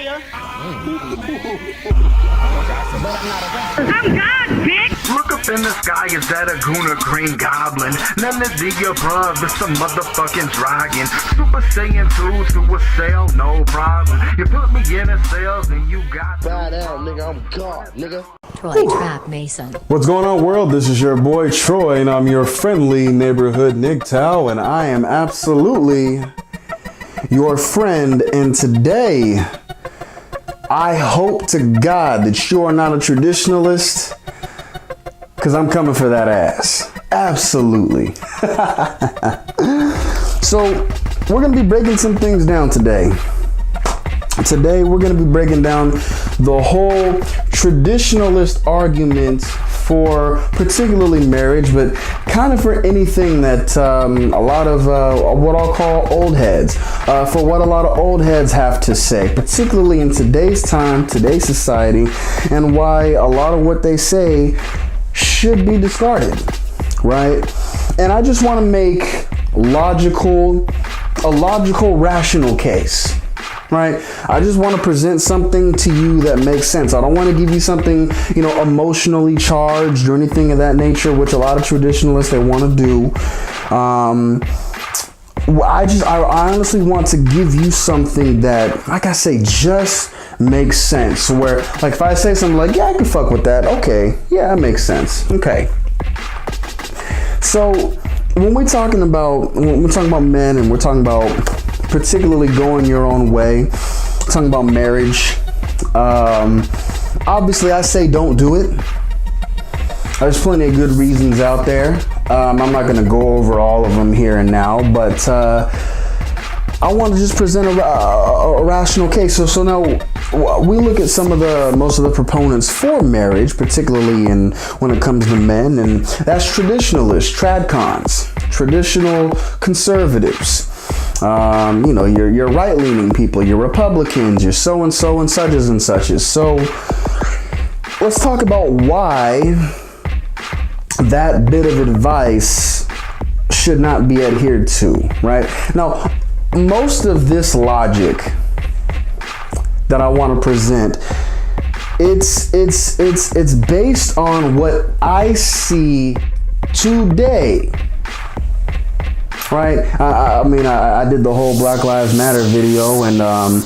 liar. I'm God, bitch. Look up in the sky, is that a goon or green goblin? None of the above, it's a motherfucking dragon. Super Saiyan 2 to a cell, no problem. You put me in a cell, then you got Bow down, nigga, I'm God, nigga. Troy Trap Mason. What's going on, world? This is your boy Troy, and I'm your friendly neighborhood NGTOW, and I am absolutely your friend. And today, I hope to God that you are not a traditionalist, because I'm coming for that ass. Absolutely. So, we're going to be breaking some things down today. Today, we're going to be breaking down the whole traditionalist argument for particularly marriage, but kind of for anything that a lot of what I'll call old heads, for what a lot of old heads have to say, particularly in today's time, today's society, and why a lot of what they say should be discarded, right? And I just want to make a logical, rational case. Right? I just want to present something to you that makes sense. I don't want to give you something, emotionally charged or anything of that nature, which a lot of traditionalists, they want to do. I honestly want to give you something that, like I say, just makes sense. Where, like, if I say something like, yeah, I can fuck with that. Okay. Yeah, that makes sense. Okay. So when we're talking about men, and we're talking about particularly going your own way, talking about marriage, obviously I say don't do it. There's plenty of good reasons out there. I'm not going to go over all of them here and now, but I want to just present a rational case. So now we look at most of the proponents for marriage, particularly when it comes to men, and that's traditionalists, Tradcons, traditional conservatives. Your right-leaning people, your Republicans, your so-and-so and suches and suches. So let's talk about why that bit of advice should not be adhered to, right? Now, most of this logic that I want to present, it's based on what I see today. Right. I did the whole Black Lives Matter video, and a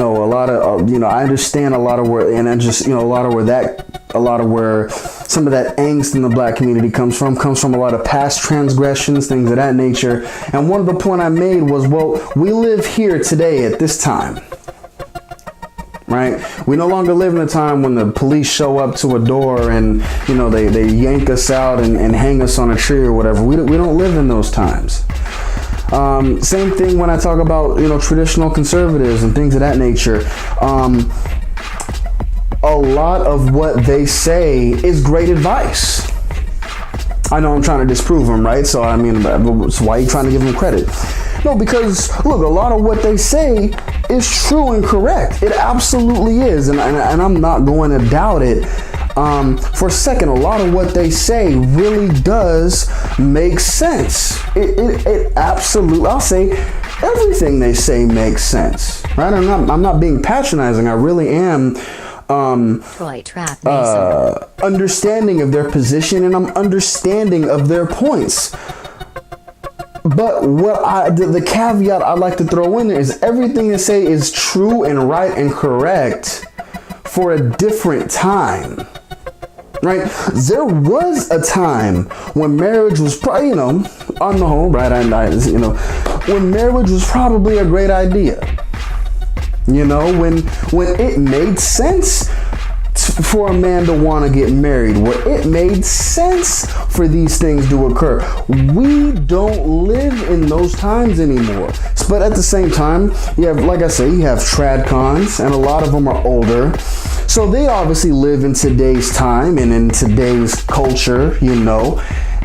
lot of I understand a lot of where, and I just a lot of where some of that angst in the black community comes from a lot of past transgressions, things of that nature. And one of the point I made was, well, we live here today at this time. Right? We no longer live in a time when the police show up to a door and, they yank us out and hang us on a tree or whatever. We don't live in those times. Same thing when I talk about, traditional conservatives and things of that nature. A lot of what they say is great advice. I know I'm trying to disprove them, right? So, so why are you trying to give them credit? No, because, look, a lot of what they say is true and correct. It absolutely is, and I'm not going to doubt it for a second. A lot of what they say really does make sense. It absolutely, I'll say, everything they say makes sense, right? I'm not being patronizing. I really am understanding of their position, and I'm understanding of their points. But the caveat I'd like to throw in there is everything they say is true and right and correct for a different time, right? There was a time when marriage was probably, on the whole, right? When marriage was probably a great idea. When it made sense for a man to want to get married, where it made sense for these things to occur. We don't live in those times anymore. But at the same time, you have Tradcons, and a lot of them are older. So they obviously live in today's time and in today's culture,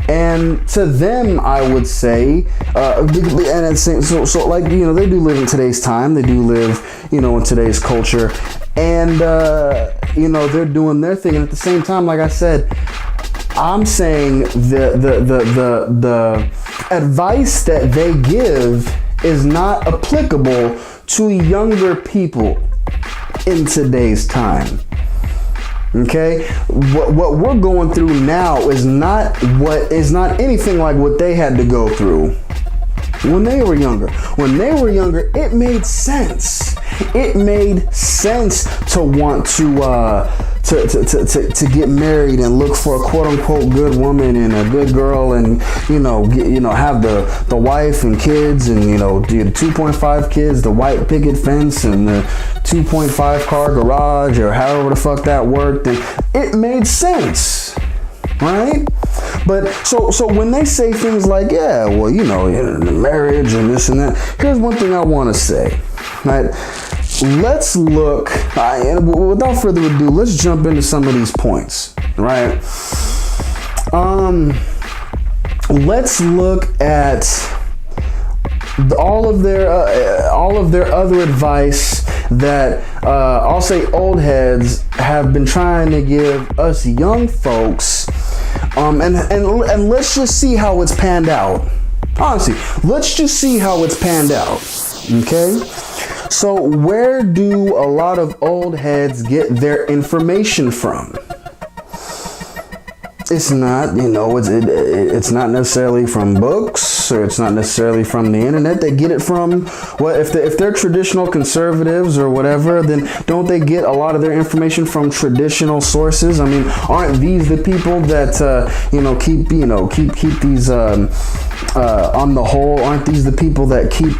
And to them, I would say, and it's they do live in today's time. They do live, in today's culture, and they're doing their thing. And at the same time, like I said, I'm saying the advice that they give is not applicable to younger people. in today's time. Okay, what we're going through now is not anything like what they had to go through when they were younger. When they were younger, it made sense. It made sense to want to get married and look for a quote unquote good woman and a good girl, and have the wife and kids, and the 2.5 kids, the white picket fence, and the 2.5 car garage, or however the fuck that worked, and it made sense, right? But so when they say things like, yeah, well, marriage and this and that, here's one thing I want to say, right? Let's look, without further ado, let's jump into some of these points, right? Let's look at all of their other advice that I'll say old heads have been trying to give us young folks, and let's just see how it's panned out. Honestly, let's just see how it's panned out. Okay. So where do a lot of old heads get their information from? It's not, it's not necessarily from books, or it's not necessarily from the internet. They get it from, if they're traditional conservatives or whatever, then don't they get a lot of their information from traditional sources? I mean, aren't these the people that keep these on the whole? Aren't these the people that keep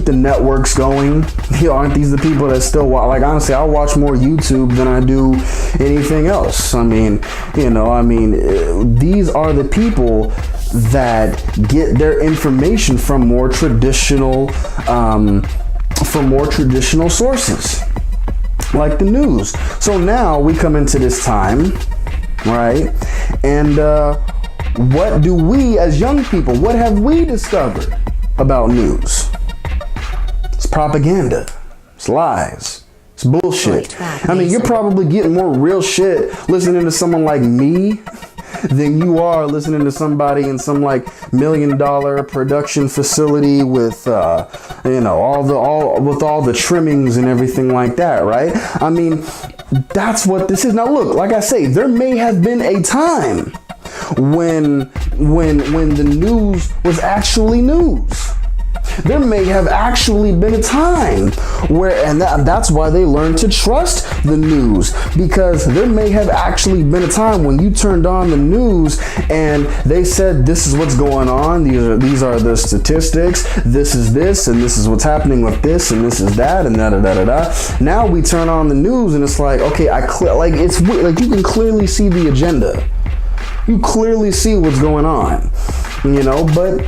the networks going? Aren't these the people that still watch? Like, honestly, I watch more YouTube than I do anything else. I mean, these are the people that get their information from more traditional sources, like the news. So now we come into this time, right? And what do we as young people, what have we discovered about news? It's propaganda. It's lies. It's bullshit. I mean, you're probably getting more real shit listening to someone like me than you are listening to somebody in some like $1 million production facility with all the trimmings and everything like that, right? I mean, that's what this is. Now look, like I say, there may have been a time when the news was actually news. There may have actually been a time where, and that's why they learned to trust the news, because there may have actually been a time when you turned on the news and they said, this is what's going on, these are the statistics, this is this, and this is what's happening with this, and this is that, and da-da-da-da-da. Now we turn on the news and it's like, okay, it's like you can clearly see the agenda. You clearly see what's going on, but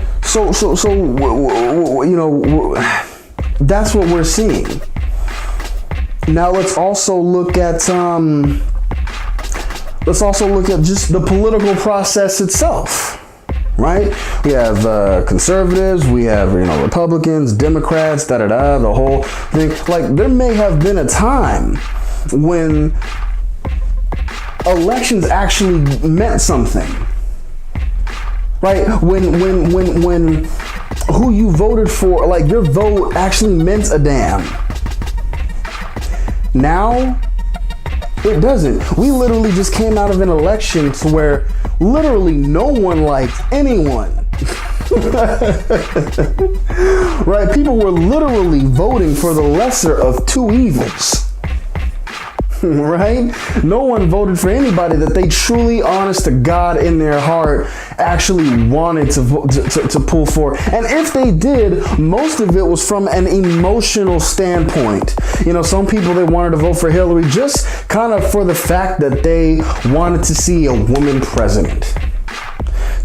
that's what we're seeing. Now let's also look at just the political process itself, right? We have conservatives, we have Republicans, Democrats, the whole thing. Like, there may have been a time when elections actually meant something, right? When who you voted for, like, your vote actually meant a damn. Now it doesn't. We literally just came out of an election to where literally no one liked anyone. Right? People were literally voting for the lesser of two evils. Right? No one voted for anybody that they truly, honest to God, in their heart actually wanted to pull for. And if they did, most of it was from an emotional standpoint. Some people, they wanted to vote for Hillary just kind of for the fact that they wanted to see a woman president.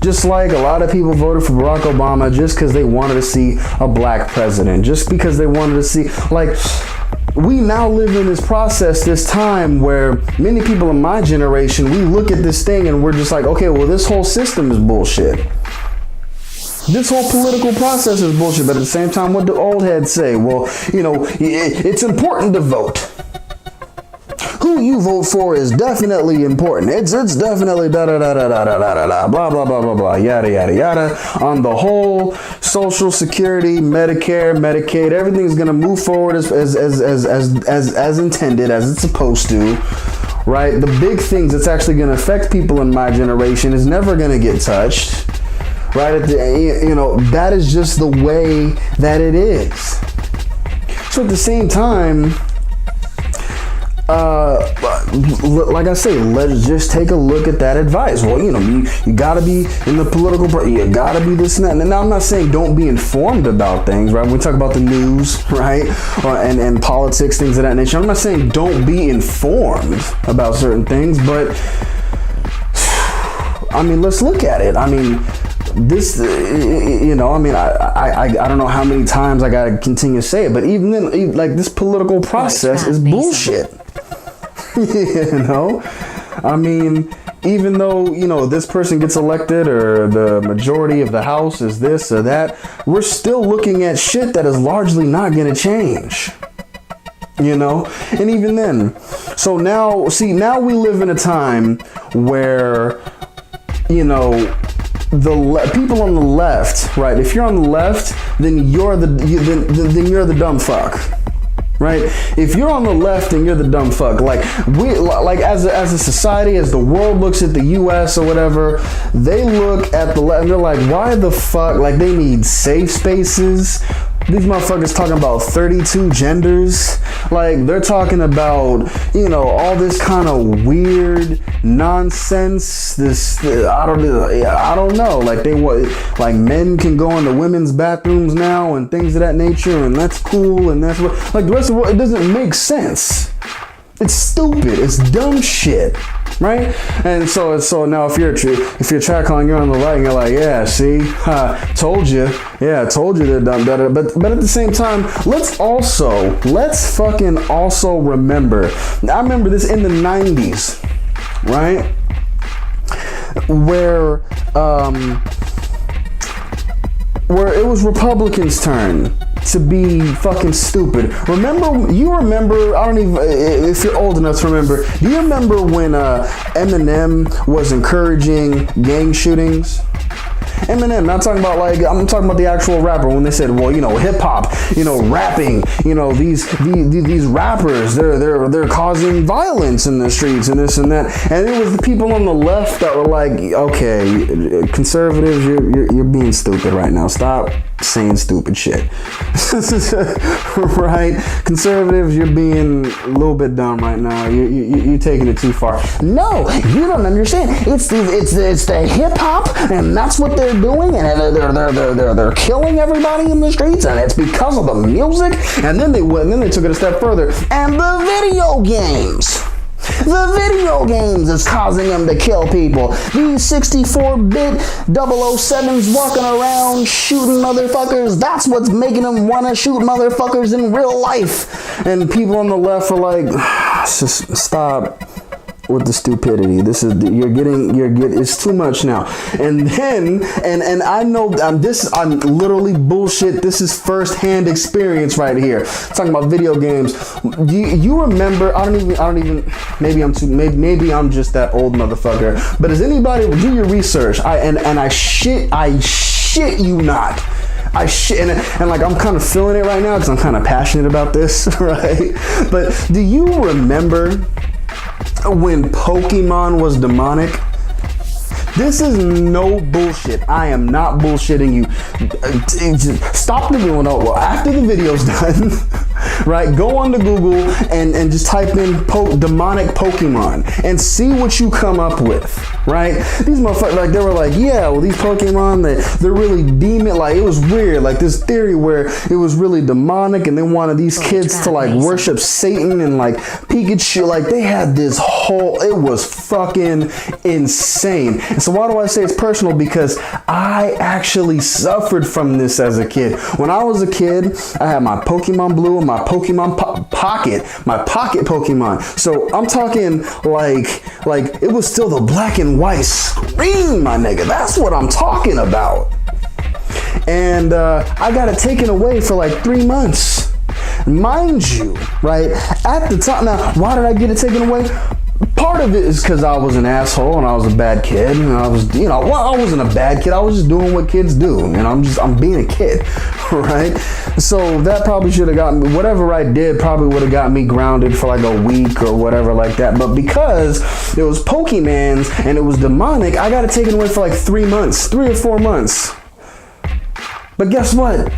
Just like a lot of people voted for Barack Obama just because they wanted to see a black president, just because they wanted to see, like, we now live in this process, this time where many people in my generation, we look at this thing and we're just like, okay, well, this whole system is bullshit. This whole political process is bullshit. But at the same time, what do old heads say? Well, it's important to vote. Who who you vote for is definitely important. It's definitely da da da da da da da da blah blah blah blah blah yada yada yada. On the whole, Social Security, Medicare, Medicaid, everything's gonna move forward as intended, as it's supposed to. Right? The big things that's actually gonna affect people in my generation is never gonna get touched. Right? That is just the way that it is. So at the same time, like I say, let's just take a look at that advice. Well, you gotta be in the political, you gotta be this and that. And now I'm not saying don't be informed about things, right? When we talk about the news, right? And politics, things of that nature. I'm not saying don't be informed about certain things, but I mean, let's look at it. I mean, this, I don't know how many times I gotta continue to say it, but even then, like, this political process is bullshit. I mean, even though, this person gets elected or the majority of the House is this or that, we're still looking at shit that is largely not gonna change. And even then, so now we live in a time where, the people on the left, right? If you're on the left, then you're the dumb fuck, right? If you're on the left, then you're the dumb fuck. Like as a society, as the world looks at the U.S. or whatever, they look at the left and they're like, why the fuck? Like, they need safe spaces. These motherfuckers talking about 32 genders. Like, they're talking about, all this kind of weird nonsense. I don't know. Like men can go into women's bathrooms now and things of that nature, and that's cool, and that's what, like, the rest of the world, it doesn't make sense. It's stupid. It's dumb shit. Right? And so now if you're Tradcon, you're on the right and you're like, yeah, see, told you. Yeah, I told you they're dumb. But at the same time, let's fucking also remember. I remember this in the 90s, right? Where it was Republicans' turn to be fucking stupid. Remember, I don't even, if you're old enough to remember, do you remember when Eminem was encouraging gang shootings? Eminem, I'm talking about the actual rapper, when they said, well, hip hop, rapping, these rappers, they're causing violence in the streets and this and that. And it was the people on the left that were like, okay, conservatives, you're being stupid right now. Stop saying stupid shit. Right? Conservatives, you're being a little bit dumb right now. You're taking it too far. No, you don't understand. It's the hip hop, and that's what they're doing, and they're killing everybody in the streets, and it's because of the music. And then they took it a step further, and the video games. The video games is causing them to kill people. These 64-bit 007s walking around shooting motherfuckers, that's what's making them want to shoot motherfuckers in real life. And people on the left are like, just stop with the stupidity. It's too much now. And then, and I know I'm literally bullshit. This is first-hand experience right here. Talking about video games. You remember? I don't even. Maybe I'm just that old motherfucker. But does anybody do your research? I shit you not. And like, I'm kind of feeling it right now because I'm kind of passionate about this, right? But do you remember when Pokemon was demonic? This is no bullshit. I am not bullshitting you. Stop the video. Well, after the video's done, right? Go onto Google and just type in demonic Pokemon and see what you come up with, right? These motherfuckers, like, they were like, yeah, well, these Pokemon, they're really demon. Like, it was weird. Like, this theory where it was really demonic, and they wanted these kids to like worship Satan and like Pikachu. Like, they had this whole. It was fucking insane. And so why do I say it's personal? Because I actually suffered from this as a kid. When I was a kid, I had my Pokemon Blue and my Pokemon Pocket, my pocket Pokemon. So I'm talking like it was still the black and white screen, my nigga. That's what I'm talking about. And I got it taken away for like 3 months. mind you, right? At the time, now, why did I get it taken away? Part of it is because I was an asshole and I was a bad kid, and I was, well, I wasn't a bad kid. I was just doing what kids do, and I'm being a kid, right? So that probably should have gotten me, whatever I did probably would have got me grounded for like a week or whatever like that. But because it was Pokemans and it was demonic, I got it taken away for like 3 months, 3 or 4 months. But guess what?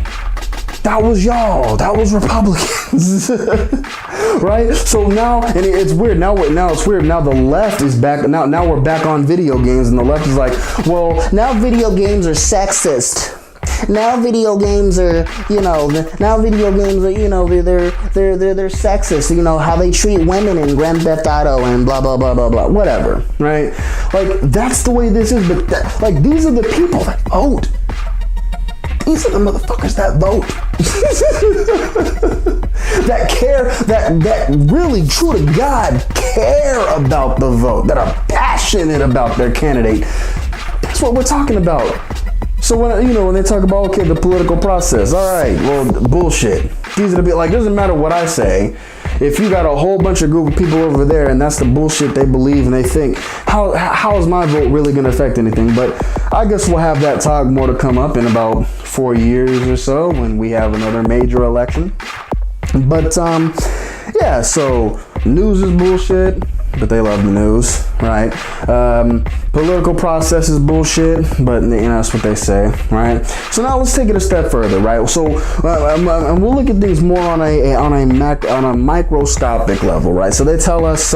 That was y'all. That was Republicans. Right? So now, and it's weird. Now it's weird. Now the left is back. Now we're back on video games, and the left is like, well, now video games are sexist. Now video games are, now video games are, they're sexist. How they treat women in Grand Theft Auto and blah blah blah blah blah. Whatever, right? Like that's the way this is. But like these are the people that vote. These are the motherfuckers that vote. That care, that really, true to God, care about the vote, that are passionate about their candidate. That's what we're talking about. So when they talk about, okay, the political process, all right, well, bullshit. These are the people, like, doesn't matter what I say. If you got a whole bunch of group of people over there and that's the bullshit they believe and they think, how is my vote really going to affect anything? But I guess we'll have that talk more to come up in about 4 years or so when we have another major election. But yeah, so news is bullshit, but they love the news, right? Political process is bullshit, but that's what they say, right? So now let's take it a step further, right? So and we'll look at things more on a microscopic level, right? So they tell us,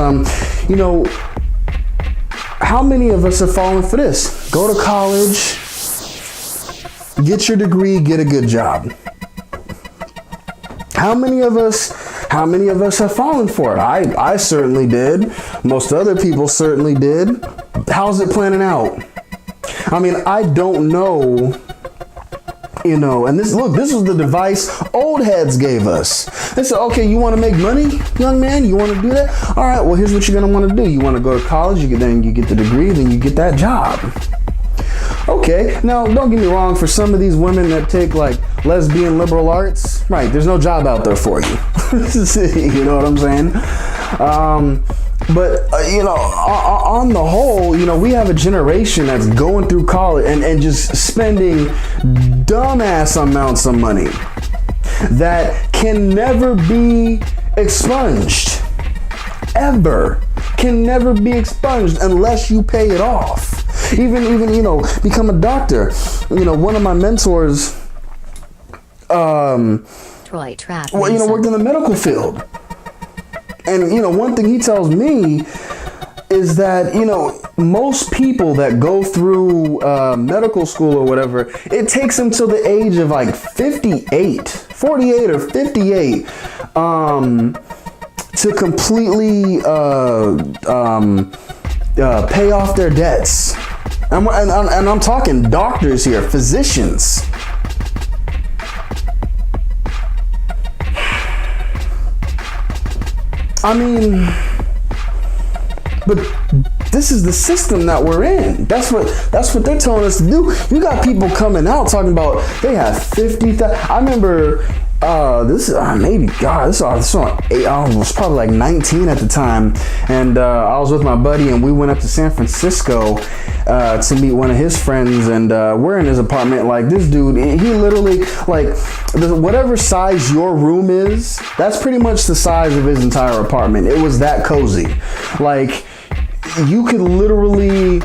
how many of us have fallen for this? Go to college, get your degree, get a good job. How many of us have fallen for it? I certainly did. Most other people certainly did. How's it planning out? I mean, I don't know, and this was the device old heads gave us. They said, okay, you want to make money, young man? You want to do that? All right, well, here's what you're going to want to do. You want to go to college, then you get the degree, then you get that job. Okay, now don't get me wrong, for some of these women that take like lesbian liberal arts, right, there's no job out there for you. You know what I'm saying? But on the whole, we have a generation that's going through college and just spending dumbass amounts of money that can never be expunged. Ever. Can never be expunged unless you pay it off. Even become a doctor. One of my mentors Troy Trapp. Worked in the medical field. And one thing he tells me is that, most people that go through medical school or whatever, it takes them till the age of like 48 or 58 to completely pay off their debts. And I'm talking doctors here, physicians. I mean, but this is the system that we're in. That's what they're telling us to do. You got people coming out talking about they have 50,000. I remember I was probably like 19 at the time, and I was with my buddy, and we went up to San Francisco to meet one of his friends, and we're in his apartment. Like, this dude, he literally, like, whatever size your room is, that's pretty much the size of his entire apartment. It was that cozy. Like, you could literally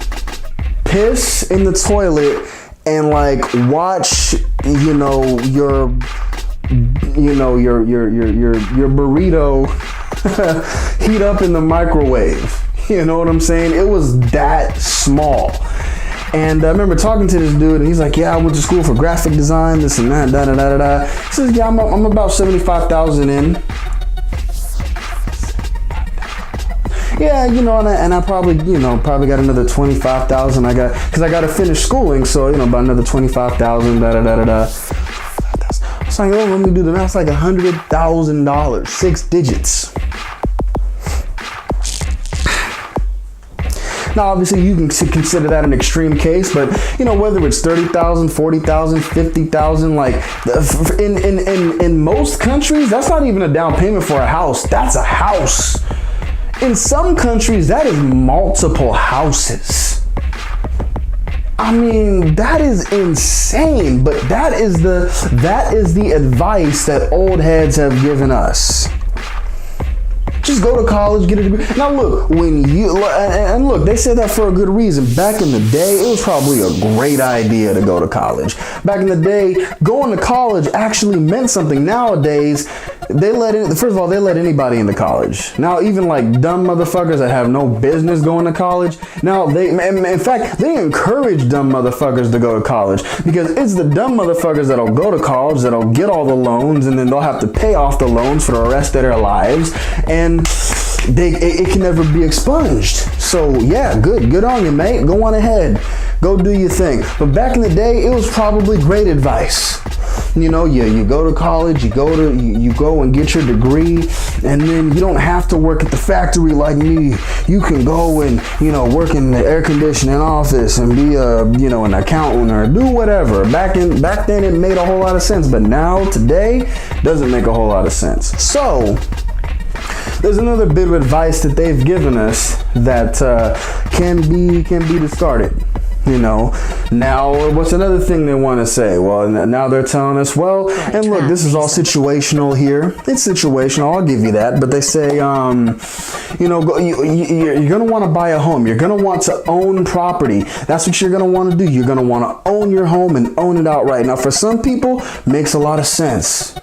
piss in the toilet and like watch, your burrito heat up in the microwave. You know what I'm saying? It was that small. And I remember talking to this dude, and he's like, yeah, I went to school for graphic design, this and that, da da da da da. He says, yeah, I'm about 75,000 in. Yeah, and I probably got another 25,000. Because I got to finish schooling, so about another 25,000, da da da da da. It's like, let me do the math. It's like $100,000, 6 digits. Now, obviously, you can consider that an extreme case, but you know, whether it's 30,000, 40,000, 50,000, like in most countries, that's not even a down payment for a house. That's a house. In some countries, that is multiple houses. I mean, that is insane, but that is the advice that old heads have given us. Just go to college, get a degree. Now look, and look, they said that for a good reason. Back in the day, it was probably a great idea to go to college. Back in the day, going to college actually meant something. Nowadays, first of all, they let anybody into college. Now, even like dumb motherfuckers that have no business going to college, now in fact, they encourage dumb motherfuckers to go to college, because it's the dumb motherfuckers that'll go to college, that'll get all the loans, and then they'll have to pay off the loans for the rest of their lives, and it can never be expunged. So yeah, good on you, mate. Go on ahead, go do your thing. But back in the day, it was probably great advice. You know, you go to college, you go and get your degree, and then you don't have to work at the factory like me. You can go and, you know, work in the air conditioning office and be an accountant or do whatever. Back then it made a whole lot of sense, but now today doesn't make a whole lot of sense. So there's another bit of advice that they've given us that can be discarded. You know, now what's another thing they want to say? Well, now they're telling us, well, and look, this is all situational here. It's situational, I'll give you that. But they say, you know, you're going to want to buy a home. You're going to want to own property. That's what you're going to want to do. You're going to want to own your home and own it outright. Now, for some people, makes a lot of sense.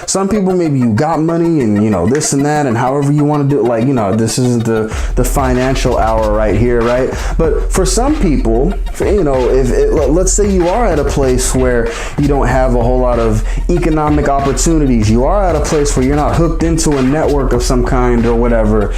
Some people, maybe you got money and, you know, this and that, and however you want to do it. Like, you know, this isn't the financial hour right here, right? But for some people, you know, let's say you are at a place where you don't have a whole lot of economic opportunities. You are at a place where you're not hooked into a network of some kind or whatever.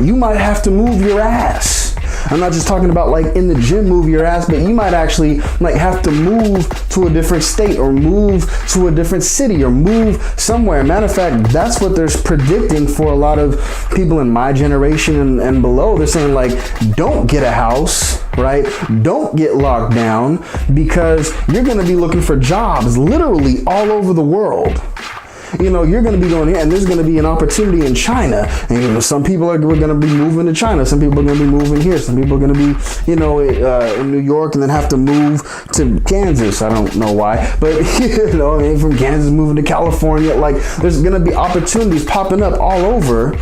You might have to move your ass. I'm not just talking about like in the gym move your ass, but you might actually like have to move to a different state or move to a different city or move somewhere. Matter of fact, that's what they're predicting for a lot of people in my generation and below. They're saying like, don't get a house, right? Don't get locked down, because you're going to be looking for jobs literally all over the world. You know, you're going to be going here, and there's going to be an opportunity in China. And, you know, some people are going to be moving to China. Some people are going to be moving here. Some people are going to be, you know, in New York and then have to move to Kansas. I don't know why. But, you know, I mean, from Kansas moving to California. Like, there's going to be opportunities popping up all over.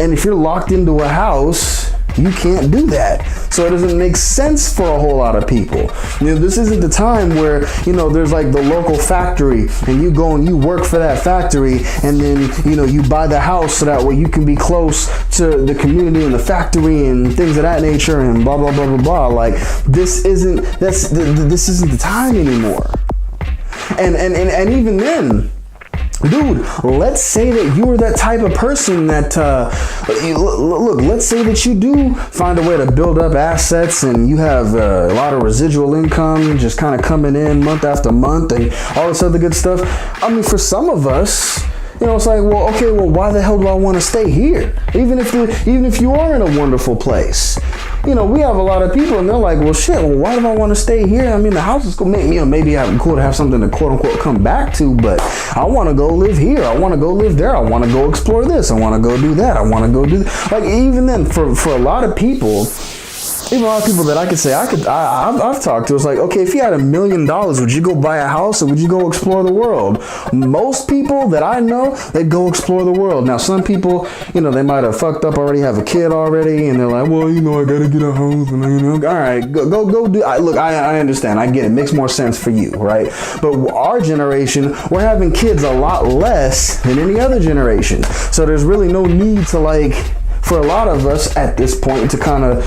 And if you're locked into a house, you can't do that. So it doesn't make sense for a whole lot of people. You know, this isn't the time where, you know, there's like the local factory and you go and you work for that factory, and then, you know, you buy the house so that way you can be close to the community and the factory and things of that nature and blah, blah, blah, blah, blah. Like, this isn't the time anymore. And even then, dude, let's say that you are that type of person that, look, let's say that you do find a way to build up assets and you have a lot of residual income just kind of coming in month after month and all this other good stuff. I mean, for some of us, you know, it's like, well, okay, well, why the hell do I want to stay here? Even if you are in a wonderful place. You know, we have a lot of people and they're like, well, shit, well, why do I want to stay here? I mean, the house is cool. Maybe cool to have something to quote unquote come back to, but I want to go live here. I want to go live there. I want to go explore this. I want to go do that. I want to go do that. Like, even then, for a lot of people, even a lot of people that I could say I've talked to, it's like, okay, if you had $1 million, would you go buy a house or would you go explore the world? Most people that I know, they go explore the world. Now, some people, you know, they might have fucked up already, have a kid already, and they're like, well, you know, I gotta get a house, and you know, all right, go do. Look, I understand, I get it, makes more sense for you, right? But our generation, we're having kids a lot less than any other generation, so there's really no need to like. For a lot of us at this point to kind of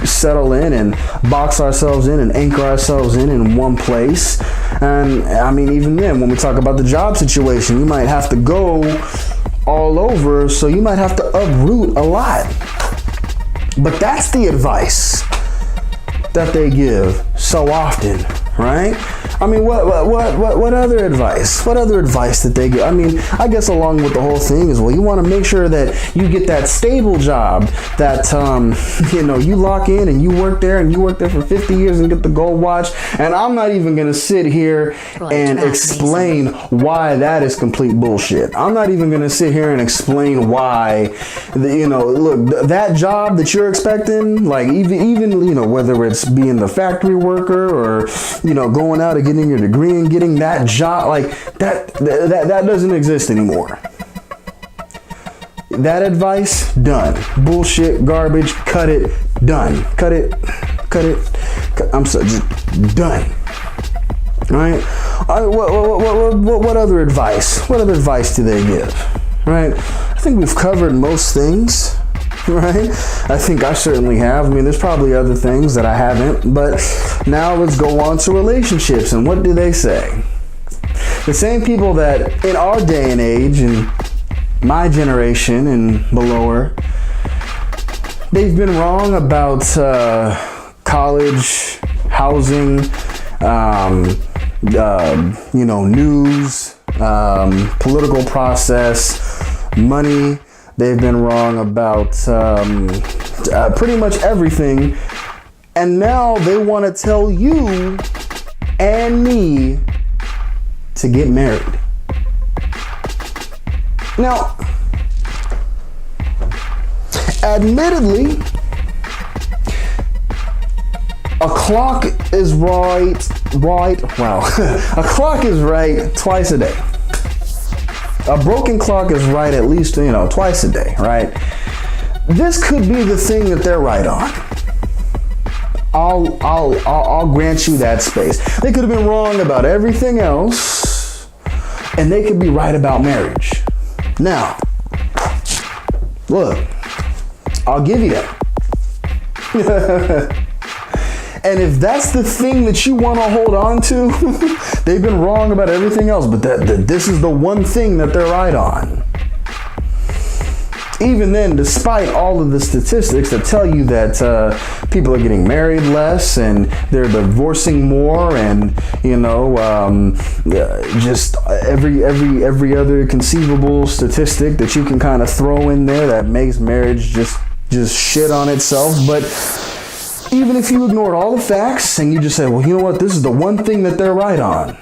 settle in and box ourselves in and anchor ourselves in one place. And I mean, even then, when we talk about the job situation, you might have to go all over, so you might have to uproot a lot. But that's the advice that they give so often, right? I mean, what other advice? What other advice did they give? I mean, I guess along with the whole thing is, well, you want to make sure that you get that stable job that, you know, you lock in and you work there for 50 years and get the gold watch. And I'm not even going to sit here and explain why that is complete bullshit. I'm not even going to sit here and explain why, you know, look, that job that you're expecting, like even, you know, whether it's being the factory worker or, you know, going out and getting your degree and getting that job, like that doesn't exist anymore. That advice, done. Bullshit, garbage, cut it, done. Cut it. I'm so just done. All right. What other advice? What other advice do they give? Right. I think we've covered most things. Right? I think I certainly have. I mean, there's probably other things that I haven't, but now let's go on to relationships. And what do they say? The same people that in our day and age, and my generation and below, they've been wrong about college, housing, you know, news, political process, money. They've been wrong about pretty much everything. And now they want to tell you and me to get married. Now, admittedly, a clock is right, wow. A clock is right twice a day. A broken clock is right at least, you know, twice a day, right? This could be the thing that they're right on. I'll grant you that space. They could have been wrong about everything else, and they could be right about marriage. Now, look, I'll give you that. And if that's the thing that you want to hold on to, they've been wrong about everything else, but this is the one thing that they're right on. Even then, despite all of the statistics that tell you that people are getting married less and they're divorcing more, and you know, just every other conceivable statistic that you can kind of throw in there that makes marriage just shit on itself, but even if you ignored all the facts and you just said, well, you know what, this is the one thing that they're right on,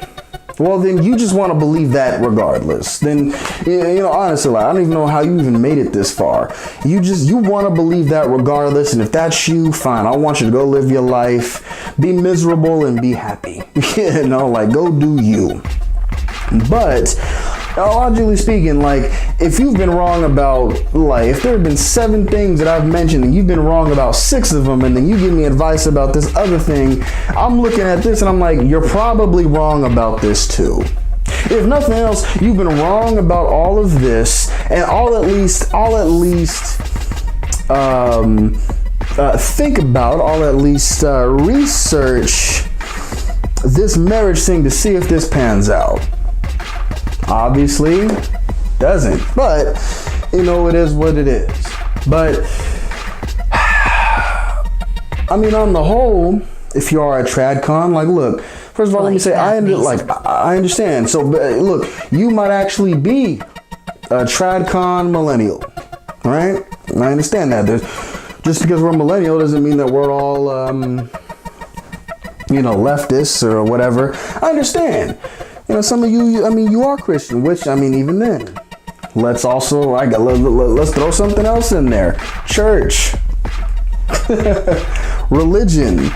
well, then you just want to believe that regardless. Then, you know, honestly, like, I don't even know how you even made it this far. You want to believe that regardless. And if that's you, fine. I want you to go live your life, be miserable and be happy. You know, like, go do you. But logically speaking, like, if you've been wrong about, like, if there have been 7 things that I've mentioned and you've been wrong about 6 of them, and then you give me advice about this other thing, I'm looking at this and I'm like, you're probably wrong about this too. If nothing else, you've been wrong about all of this, and I'll at least think about, I'll at least research this marriage thing to see if this pans out. Obviously doesn't, but you know, it is what it is. But I mean, on the whole, if you are a Tradcon, like, look, first of all, let me say, I understand. So look, you might actually be a Tradcon millennial, right? I understand that. Just because we're millennial doesn't mean that we're all you know, leftists or whatever. I understand. You know, some of you, I mean, you are Christian, which, I mean, even then, let's also, let's throw something else in there. Church. Religion.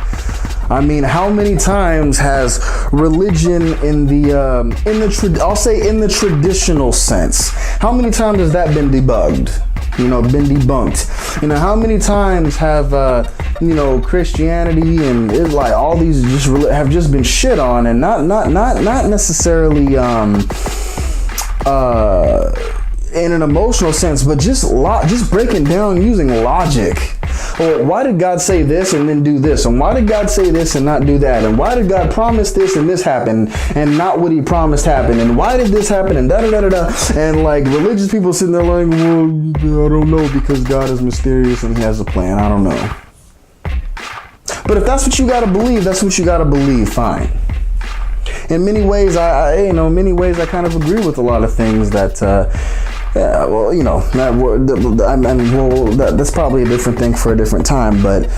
I mean, how many times has religion in the I'll say in the traditional sense, how many times has that been debugged? You know, been debunked. You know, how many times have you know, Christianity and Islam, all these have just been shit on, and not necessarily in an emotional sense, but just breaking down using logic. Well, why did God say this and then do this? And why did God say this and not do that? And why did God promise this and this happened and not what he promised happened? And why did this happen? And da-da-da-da-da. And like religious people sitting there like, well, I don't know, because God is mysterious and he has a plan. I don't know. But if that's what you got to believe, that's what you got to believe. Fine. in many ways, I many ways I kind of agree with a lot of things that. Yeah, well, you know, that's probably a different thing for a different time. But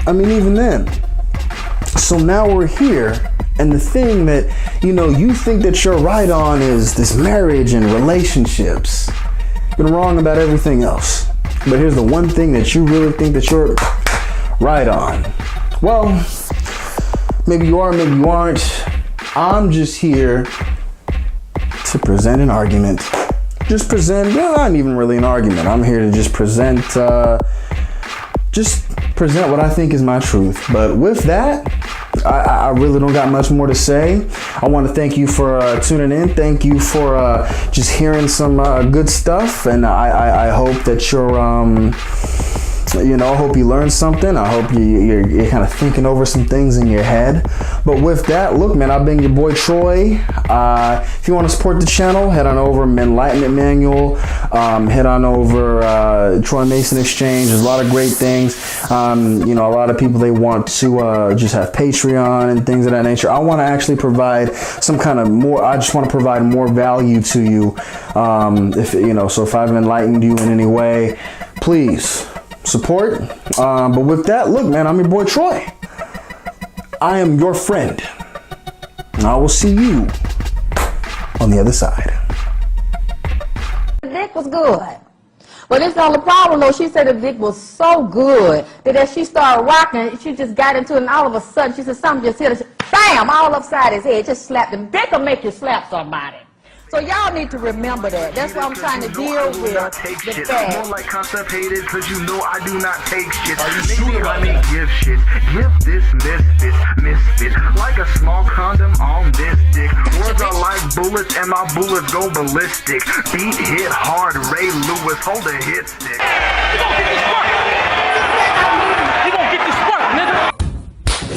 I mean, even then. So now we're here, and the thing that you think that you're right on is this marriage and relationships. Been wrong about everything else. But here's the one thing that you really think that you're right on. Well, maybe you are, maybe you aren't. I'm just here to present an argument. Just present, not even really an argument. I'm here to just present what I think is my truth. But with that, I really don't got much more to say. I want to thank you for tuning in. Thank you for just hearing some good stuff. And I hope that you're, I hope you learned something. I hope you're kind of thinking over some things in your head. But with that, look, man, I've been your boy Troy. If you want to support the channel, head on over Enlightenment Manual. Head on over Troy Mason Exchange. There's a lot of great things. A lot of people, they want to just have Patreon and things of that nature. I want to actually provide some kind of more. I just want to provide more value to you. So if I've enlightened you in any way, please support. But with that, look, man, I'm your boy Troy. I am your friend. And I will see you on the other side. The dick was good. But it's the only problem, though. She said the dick was so good that as she started rocking, she just got into it, and all of a sudden, she said something just hit her. Bam! All upside his head. Just slapped him. Dick will make you slap somebody. So y'all need to remember that. That's what I'm trying to deal with. The fact. More like constipated, cause you know I do not take shit. Maybe let me give shit. Give this misfit. Like a small condom on this dick. Words are like bullets and my bullets go ballistic. Beat hit hard, Ray Lewis, hold a hit stick.